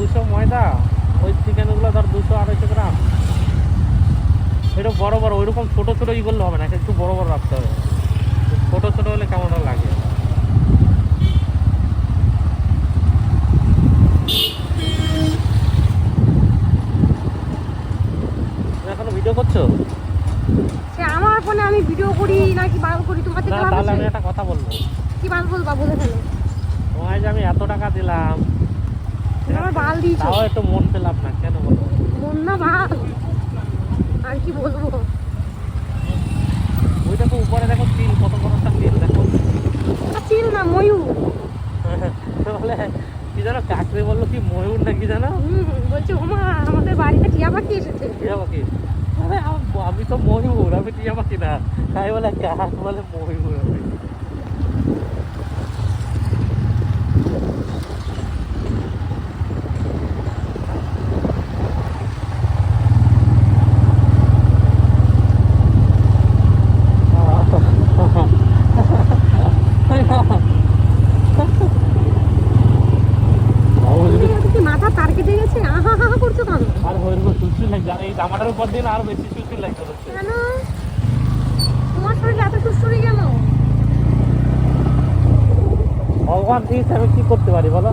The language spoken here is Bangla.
200 ময়দা, ওই চিকেনগুলো ধর 200-250 গ্রাম। এটা বড় বড়, ওইরকম ছোটো ছোটো ই করলে হবে না, একটু বড় বড় রাখতে হবে। ছোটো ছোটো হলে কেমন লাগে। এখনো ভিডিও করছো? সে আমার ফোনে আমি ভিডিও করি নাকি বাল করি তোমার থেকে না, তাহলে আমি একটা কথা বলবো। কি বাল বলবা, বলে ফেলো। তোমায় যে আমি এত টাকা দিলাম, আমার বাল দিয়েছো, তাও একটু মন পেলাম না, কেন বলো? মন না বাল, আর কি বলবো। ওই দেখো উপরে দেখো তিল, কত বড় একটা তিল দেখো। চিল না, ময়ূর। বলে কি জানো, কাকড়ে বললো কি ময়ূর নাকি জানো? বলছে ওমা আমাদের বাড়িতে টিয়া পাখি এসেছে। টিয়া পাখি? আরে আমি তো ময়ূর, আমি টিয়া পাখি না। তাই বলে কাক বলে ময়ূর। আমি মাথা তার কেটে গেছে, আহা হা করছো কেন? আর ওইরকম সুশ্রী লাগছে, আর এই জামাটার উপর দিন আরো বেশি সুশ্রী লাগছে। কেন তোমার শরীরে এত সুস্থরি কেন? ভগবান দিয়েছে, আমি কি করতে পারি বলো?